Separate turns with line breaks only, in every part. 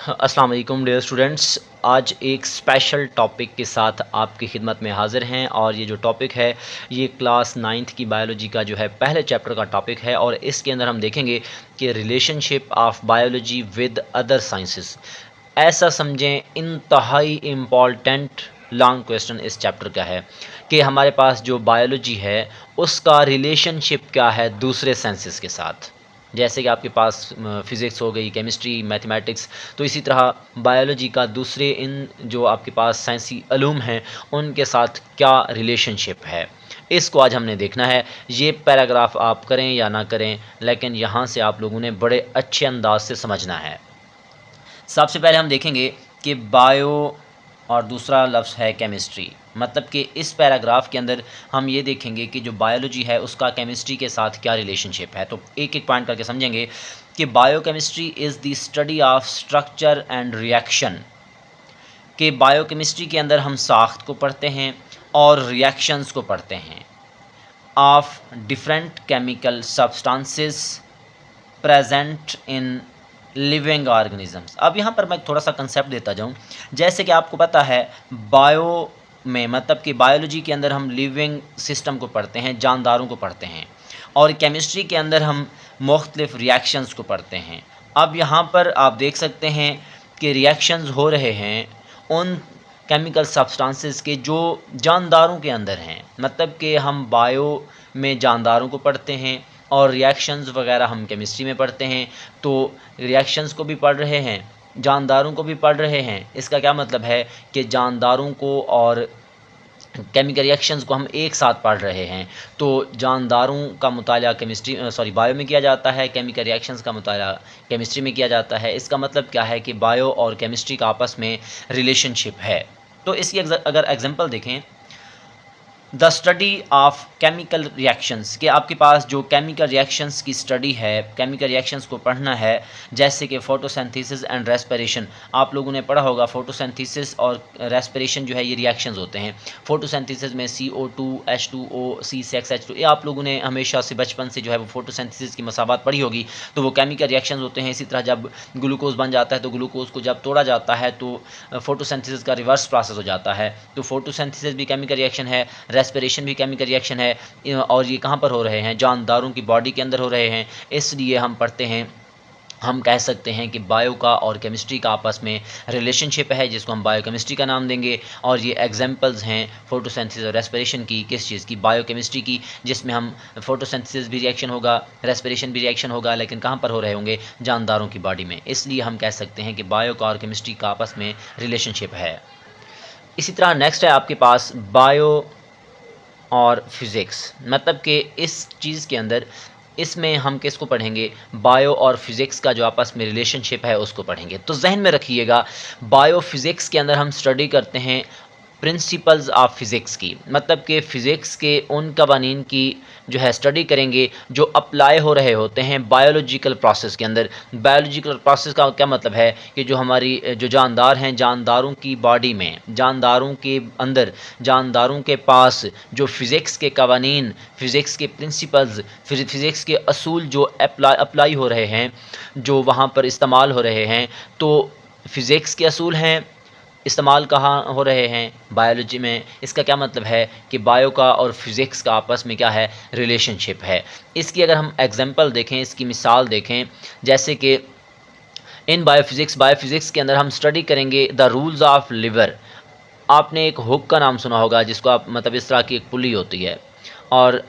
अस्सलाम वालेकुम dear students. आज एक स्पेशल टॉपिक के साथ आपकी खिदमत में हाज़िर हैं और ये जो टॉपिक है ये क्लास 9th की बायोलॉजी का जो है पहले चैप्टर का टॉपिक है और इसके अंदर हम देखेंगे कि relationship of biology with other sciences. ऐसा समझें इंतहाई इम्पॉर्टेंट लॉन्ग क्वेश्चन इस चैप्टर का है कि हमारे पास जो बायोलॉजी है उसका रिलेशनशिप क्या है दूसरे साइंसेस के साथ। जैसे कि आपके पास फ़िज़िक्स हो गई, केमिस्ट्री, मैथमेटिक्स, तो इसी तरह बायोलॉजी का दूसरे इन जो आपके पास साइंसी इल्म हैं उनके साथ क्या रिलेशनशिप है, इसको आज हमने देखना है। ये पैराग्राफ आप करें या ना करें, लेकिन यहाँ से आप लोगों ने बड़े अच्छे अंदाज से समझना है। सबसे पहले हम देखेंगे कि बायो और दूसरा लफ्ज़ है केमिस्ट्री। मतलब कि इस पैराग्राफ के अंदर हम ये देखेंगे कि जो बायोलॉजी है उसका केमिस्ट्री के साथ क्या रिलेशनशिप है। तो एक एक पॉइंट करके समझेंगे कि biochemistry is the study of structure and reaction. कि बायोकेमिस्ट्री के अंदर हम साख्त को पढ़ते हैं और रिएक्शंस को पढ़ते हैं of different chemical substances present in living organisms. अब यहाँ पर मैं थोड़ा सा कंसेप्ट देता जाऊँ। जैसे कि आपको पता है बायो में मतलब कि बायोलॉजी के अंदर हम लिविंग सिस्टम को पढ़ते हैं, जानदारों को पढ़ते हैं, और केमिस्ट्री के अंदर हम मुख्तलिफ रिएक्शंस को पढ़ते हैं। अब यहाँ पर आप देख सकते हैं कि रिएक्शंस हो रहे हैं उन केमिकल सब्सटेंसेस के जो जानदारों के अंदर हैं। मतलब कि हम बायो में जानदारों को पढ़ते हैं और रिएक्शंस वगैरह हम केमिस्ट्री में पढ़ते हैं। तो रिएक्शंस को भी पढ़ रहे हैं, जानदारों को भी पढ़ रहे हैं। इसका क्या मतलब है कि जानदारों को और केमिकल रिएक्शंस को हम एक साथ पढ़ रहे हैं। तो जानदारों का मुताला बायो में किया जाता है, केमिकल रिएक्शंस का मुताला केमिस्ट्री में किया जाता है। इसका मतलब क्या है कि बायो और केमिस्ट्री का आपस में रिलेशनशिप है। तो इसकी अगर एग्जांपल देखें, the study of chemical reactions, कि आपके पास जो केमिकल रिएक्शंस की स्टडी है, केमिकल रिएक्शंस को पढ़ना है, जैसे कि फोटोसिंथेसिस एंड रेस्पिरेशन। आप लोगों ने पढ़ा होगा फोटोसिंथेसिस और रेस्पिरेशन जो है ये रिएक्शंस होते हैं। फोटोसिंथेसिस में CO2, H2O, C6H2, ये आप लोगों ने हमेशा से बचपन से जो है वो फोटोसिंथेसिस की मसाबात पढ़ी होगी। तो वो केमिकल रिएक्शंस होते हैं। इसी तरह जब ग्लूकोज बन जाता है तो ग्लूकोज को जब तोड़ा जाता है तो फोटोसिंथेसिस का रिवर्स प्रोसेस हो जाता है। तो फोटोसिंथेसिस भी केमिकल रिएक्शन है, रेस्पिरेशन भी केमिकल रिएक्शन है, और ये कहाँ पर हो रहे हैं? जानदारों की बॉडी के अंदर हो रहे हैं। इसलिए हम पढ़ते हैं, हम कह सकते हैं कि बायो का और केमिस्ट्री का आपस में रिलेशनशिप है, जिसको हम बायोकेमिस्ट्री का नाम देंगे। और ये एग्जांपल्स हैं फोटोसिंथेसिस और रेस्पिरेशन की। किस चीज़ की? बायोकेमिस्ट्री की, जिसमें हम फोटोसिंथेसिस भी रिएक्शन होगा, रेस्पिरेशन भी रिएक्शन होगा, लेकिन कहाँ पर हो रहे होंगे? जानदारों की बॉडी में। इसलिए हम कह सकते हैं कि बायो का और केमिस्ट्री का आपस में रिलेशनशिप है। इसी तरह नेक्स्ट है आपके पास बायो और फिज़िक्स। मतलब कि इस चीज़ के अंदर इसमें हम किसको पढ़ेंगे? बायो और फिज़िक्स का जो आपस में रिलेशनशिप है उसको पढ़ेंगे। तो जहन में रखिएगा, बायो फिज़िक्स के अंदर हम स्टडी करते हैं प्रिंसिपल्स ऑफ फ़िज़िक्स की। मतलब कि फ़िज़िक्स के उन कवानीन की जो है स्टडी करेंगे जो अप्लाई हो रहे होते हैं बायोलॉजिकल प्रोसेस के अंदर। बायोलॉजिकल प्रोसेस का क्या मतलब है कि जो हमारी जो जानदार हैं, जानदारों की बॉडी में, जानदारों के अंदर, जानदारों के पास जो फ़िज़िक्स के कवानीन, फ़िज़िक्स के प्रिंसिपल्स, फ़िज़िक्स के असूल जो अप्लाई हो रहे हैं, जो वहाँ पर इस्तेमाल हो रहे हैं। तो फ़िज़िक्स के असूल हैं, इस्तेमाल कहाँ हो रहे हैं? बायोलॉजी में। इसका क्या मतलब है कि बायो का और फिज़िक्स का आपस में क्या है? रिलेशनशिप है। इसकी अगर हम एग्जांपल देखें, इसकी मिसाल देखें, जैसे कि इन बायोफिज़िक्स के अंदर हम स्टडी करेंगे द रूल्स ऑफ लीवर। आपने एक हुक का नाम सुना होगा, जिसको आप मतलब इस तरह की एक पुली होती है और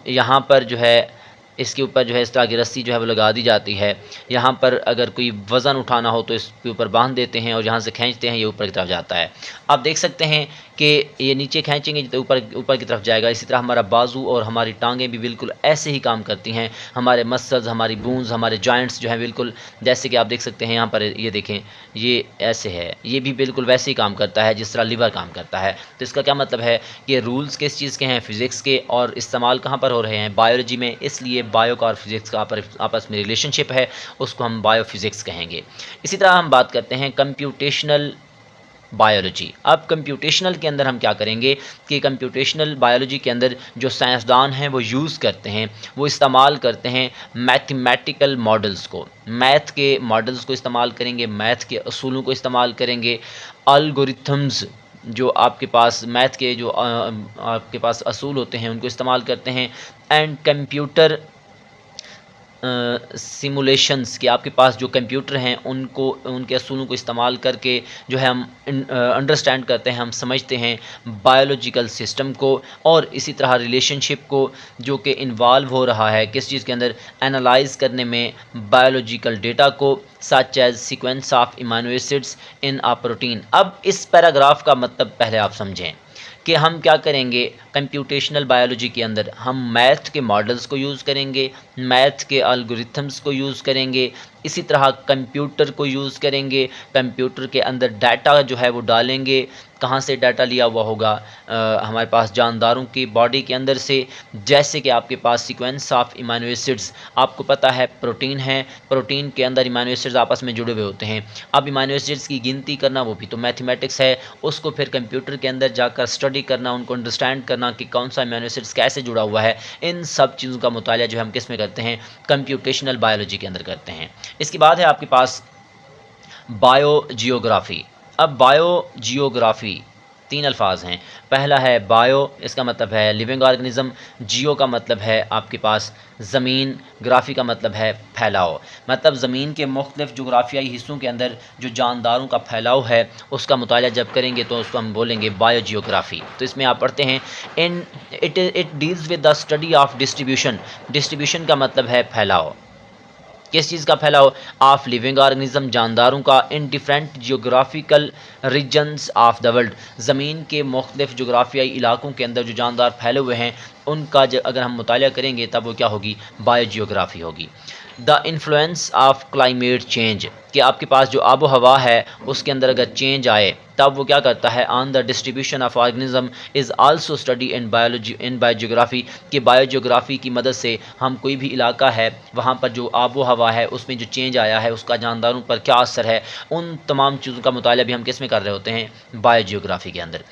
यहाँ पर जो है इसके ऊपर जो है इस तरह की रस्सी जो है वो लगा दी जाती है। यहाँ पर अगर कोई वज़न उठाना हो तो इसके ऊपर बांध देते हैं और यहाँ से खींचते हैं, ये ऊपर की तरफ जाता है। आप देख सकते हैं कि ये नीचे खींचेंगे तो ऊपर की तरफ जाएगा। इसी तरह हमारा बाजू और हमारी टांगें भी बिल्कुल ऐसे ही काम करती हैं। हमारे मसल्स, हमारी बोन्स, हमारे जॉइंट्स जो हैं बिल्कुल जैसे कि आप देख सकते हैं यहाँ पर, ये देखें, ये ऐसे है, ये भी बिल्कुल वैसे ही काम करता है जिस तरह लीवर काम करता है। तो इसका क्या मतलब है कि रूल्स किस चीज़ के हैं? फ़िज़िक्स के, और इस्तेमाल कहाँ पर हो रहे हैं? बायोलॉजी में। इसलिए बायो का और फिज़िक्स का आपस में रिलेशनशिप है, उसको हम बायोफिज़िक्स कहेंगे। इसी तरह हम बात करते हैं कंप्यूटेशनल बायोलॉजी। अब कंप्यूटेशनल के अंदर हम क्या करेंगे कि कंप्यूटेशनल बायोलॉजी के अंदर जो साइंसदान हैं वो यूज़ करते हैं, वो इस्तेमाल करते हैं मैथमेटिकल मॉडल्स को, मैथ के मॉडल्स को इस्तेमाल करेंगे, मैथ के असूलों को इस्तेमाल करेंगे, अलगोरिथम्स जो आपके पास मैथ के जो आपके पास असूल होते हैं उनको इस्तेमाल करते हैं, एंड कंप्यूटर सिमुलेशंस के आपके पास जो कंप्यूटर हैं उनको उनके असूलों को इस्तेमाल करके जो है हम अंडरस्टैंड करते हैं, हम समझते हैं बायोलॉजिकल सिस्टम को और इसी तरह रिलेशनशिप को जो कि इन्वॉल्व हो रहा है किस चीज़ के अंदर, एनालाइज करने में बायोलॉजिकल डेटा को, such as sequence of amino acids in a protein. अब इस पैराग्राफ का मतलब पहले आप समझें कि हम क्या करेंगे कंप्यूटेशनल बायोलॉजी के अंदर, हम मैथ के मॉडल्स को यूज़ करेंगे, मैथ के अलगोरिथम्स को यूज़ करेंगे, इसी तरह कंप्यूटर को यूज़ करेंगे, कंप्यूटर के अंदर डाटा जो है वो डालेंगे। कहाँ से डाटा लिया हुआ होगा, हमारे पास जानदारों की बॉडी के अंदर से, जैसे कि आपके पास सीक्वेंस ऑफ अमीनो एसिड्स, आपको पता है प्रोटीन है, प्रोटीन के अंदर अमीनो एसिड्स आपस में जुड़े हुए होते हैं। अब अमीनो एसिड्स की गिनती करना वो भी तो मैथमेटिक्स है, उसको फिर कंप्यूटर के अंदर जाकर स्टडी करना, उनको अंडरस्टैंड करना कि कौन सा अमीनो एसिड्स कैसे जुड़ा हुआ है, इन सब चीज़ों का मुताला जो हम किस में करते हैं, कंप्यूटेशनल बायोलॉजी के अंदर करते हैं। इसके बाद है आपके पास बायोजियोग्राफी। अब बायोजियोग्राफी 3 अल्फाज हैं। पहला है बायो, इसका मतलब है लिविंग ऑर्गेनिज्म, जियो का मतलब है आपके पास ज़मीन, ग्राफी का मतलब है फैलाव, मतलब ज़मीन के मुख्तलिफ जोग्राफियाई हिस्सों के अंदर जो जानदारों का फैलाव है उसका मुताला जब करेंगे तो उसको हम बोलेंगे बायोजियोग्राफी। तो इसमें आप पढ़ते हैं it deals with the study of distribution. Distribution का मतलब है फैलाव, किस चीज़ का फैलाव, ऑफ लिविंग ऑर्गेनिज्म, जानदारों का, in different geographical regions of the world, ज़मीन के मुख्तलिफ जोग्राफियाई इलाकों के अंदर जो जानदार फैले हुए हैं उनका अगर हम मुताला करेंगे तब वो क्या होगी, बायोजियोग्राफी होगी। The influence of climate change, कि आपके पास जो आबो हवा है उसके अंदर अगर चेंज आए तब वो क्या करता है, on the distribution of organism is also study in biogeography, कि बायोजियोग्राफी की मदद से हम कोई भी इलाका है वहाँ पर जो आबो हवा है उसमें जो चेंज आया है उसका जानदारों पर क्या असर है, उन तमाम चीज़ों का मुताला भी हम किस में कर रहे होते हैं, बायोजियोग्राफी के अंदर।